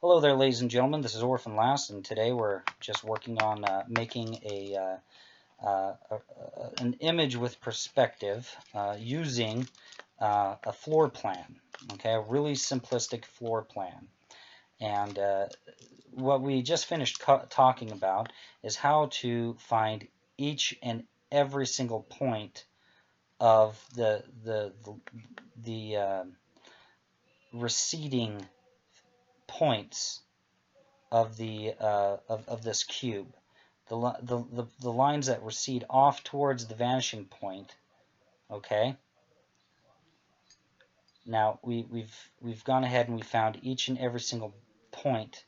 Hello there, ladies and gentlemen. This is Orphan Last, and today we're just working on making an image with perspective using a floor plan. Okay, a really simplistic floor plan. And what we just finished talking about is how to find each and every single point of the receding points of this cube. The lines that recede off towards the vanishing point. Okay. Now we've gone ahead and we found each and every single point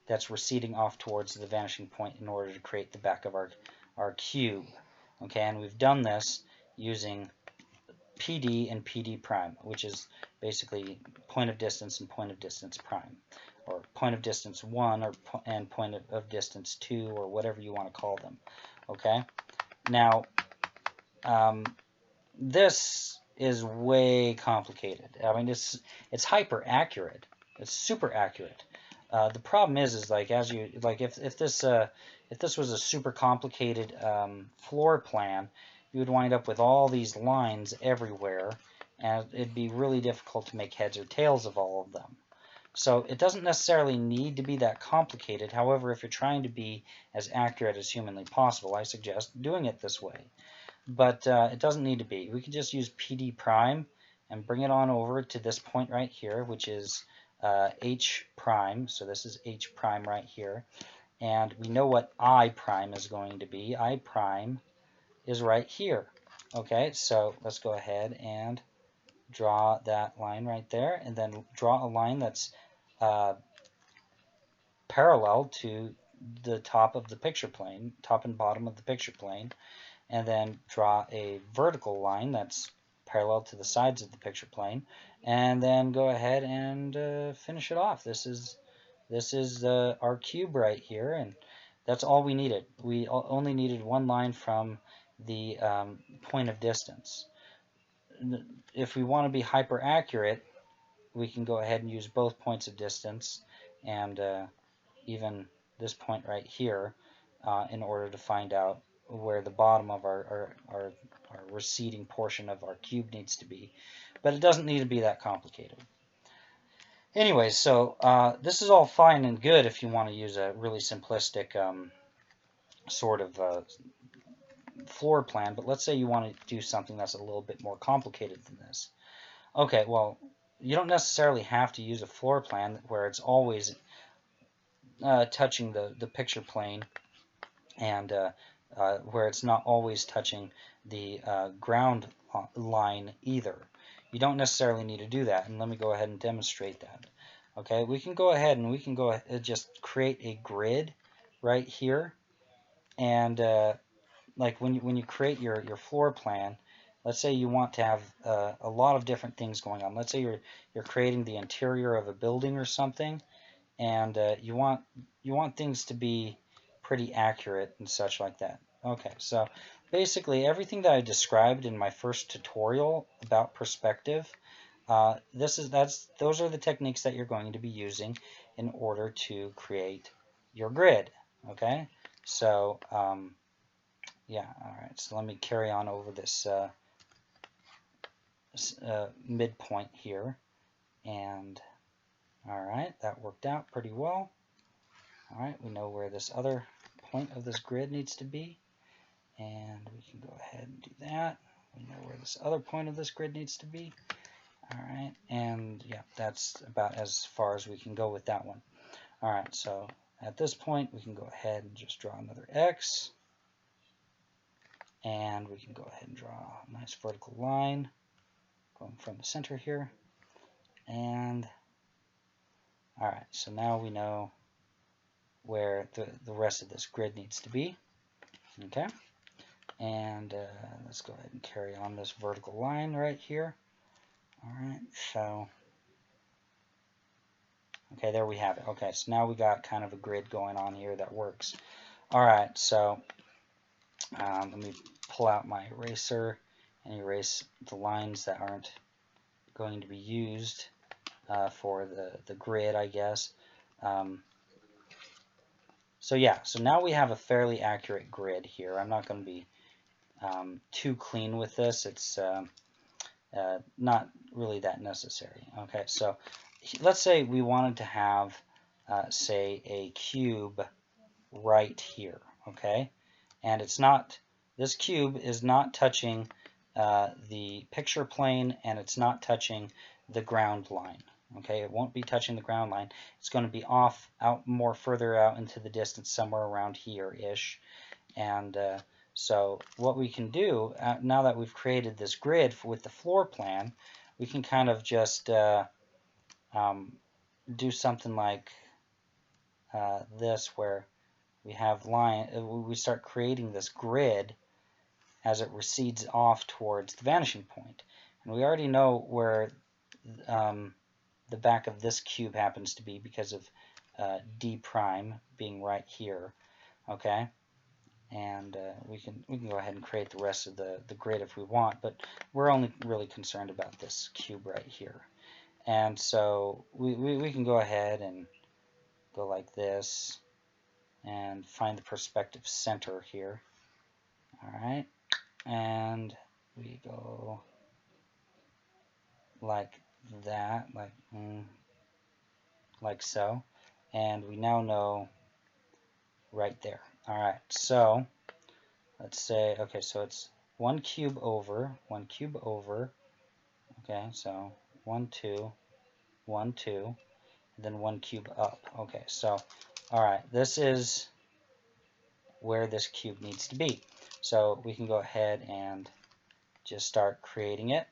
that's receding off towards the vanishing point in order to create the back of our cube. Okay, and we've done this using PD and PD prime, which is basically point of distance and point of distance prime, or point of distance 1 and point of distance 2, or whatever you want to call them. Okay, now this is way complicated. I mean, it's hyper accurate. It's super accurate. The problem is like if this was a super complicated floor plan, you would wind up with all these lines everywhere, and it'd be really difficult to make heads or tails of all of them. So it doesn't necessarily need to be that complicated. However, if you're trying to be as accurate as humanly possible, I suggest doing it this way. But it doesn't need to be. We can just use PD prime and bring it on over to this point right here, which is H prime. So this is H prime right here. And we know what I prime is going to be. I prime is right here. Okay, so let's go ahead and draw that line right there, and then draw a line that's parallel to the top of the picture plane, top and bottom of the picture plane, and then draw a vertical line that's parallel to the sides of the picture plane, and then go ahead and finish it off. This is our cube right here, and that's all we needed. We only needed one line from the point of distance. If we want to be hyper accurate, we can go ahead and use both points of distance and even this point right here in order to find out where the bottom of our receding portion of our cube needs to be. But it doesn't need to be that complicated. Anyways, so this is all fine and good if you want to use a really simplistic sort of floor plan, but let's say you want to do something that's a little bit more complicated than this. Okay, well, you don't necessarily have to use a floor plan where it's always touching the picture plane, and where it's not always touching the ground line either. You don't necessarily need to do that, and let me go ahead and demonstrate that. Okay, we can go ahead and just create a grid right here, and like when you create your floor plan, let's say you want to have a lot of different things going on. Let's say you're creating the interior of a building or something, and you want things to be pretty accurate and such like that. Okay, so basically everything that I described in my first tutorial about perspective, those are the techniques that you're going to be using in order to create your grid. Okay, so yeah, all right. So let me carry on over this midpoint here, and all right, that worked out pretty well. All right, we know where this other point of this grid needs to be, and we can go ahead and do that. We know where this other point of this grid needs to be. All right, and yeah, that's about as far as we can go with that one. All right, so at this point, we can go ahead and just draw another X, and we can go ahead and draw a nice vertical line going from the center here. And all right, so now we know where the rest of this grid needs to be. Okay, and let's go ahead and carry on this vertical line right here. All right, so okay, there we have it. Okay, so now we got kind of a grid going on here that works. All right, so let me pull out my eraser and erase the lines that aren't going to be used for the grid, I guess. So yeah, so now we have a fairly accurate grid here. I'm not going to be too clean with this. It's not really that necessary. Okay, so let's say we wanted to have, say, a cube right here. Okay, and it's not, this cube is not touching the picture plane, and it's not touching the ground line. Okay, it won't be touching the ground line. It's going to be off, out more further out into the distance, somewhere around here-ish. And so what we can do, now that we've created this grid with the floor plan, we can kind of just do something like this, where we have we start creating this grid as it recedes off towards the vanishing point. And we already know where the back of this cube happens to be because of D prime being right here. Okay, and we can go ahead and create the rest of the grid if we want, but we're only really concerned about this cube right here. And so we can go ahead and go like this and find the perspective center here. All right, and we go like that, like so, and we now know right there. All right, so let's say, okay, so it's 1 cube over, 1 cube over. Okay, so 1, 2, 1, 2, and then 1 cube up. Okay, so all right, this is where this cube needs to be. So we can go ahead and just start creating it.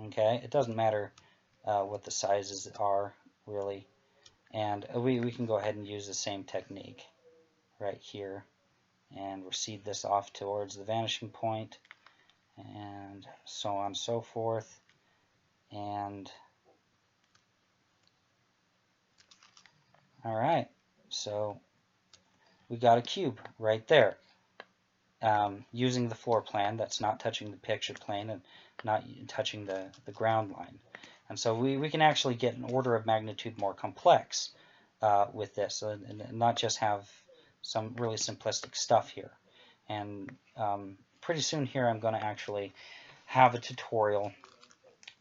Okay, it doesn't matter what the sizes are, really. And we can go ahead and use the same technique right here and recede this off towards the vanishing point, and so on and so forth. And all right, so we got a cube right there, using the floor plan that's not touching the picture plane and not touching the ground line. And so we can actually get an order of magnitude more complex with this, and not just have some really simplistic stuff here. And pretty soon here I'm going to actually have a tutorial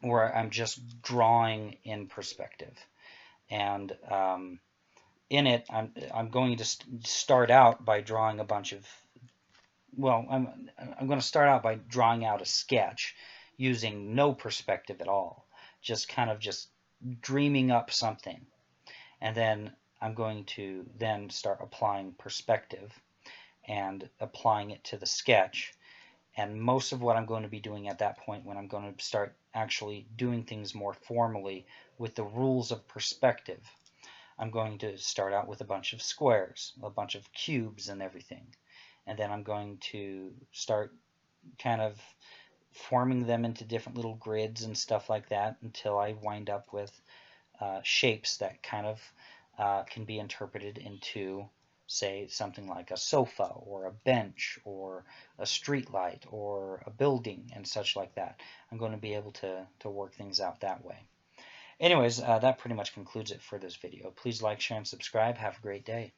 where I'm just drawing in perspective. And in it, I'm going to start out by drawing a bunch of, well, I'm going to start out by drawing out a sketch using no perspective at all, just kind of just dreaming up something. And then I'm going to then start applying perspective and applying it to the sketch. And most of what I'm going to be doing at that point, when I'm going to start actually doing things more formally with the rules of perspective, I'm going to start out with a bunch of squares, a bunch of cubes and everything. And then I'm going to start kind of forming them into different little grids and stuff like that until I wind up with shapes that kind of can be interpreted into, say, something like a sofa or a bench or a street light or a building and such like that. I'm going to be able to work things out that way. Anyways, that pretty much concludes it for this video. Please like, share, and subscribe. Have a great day.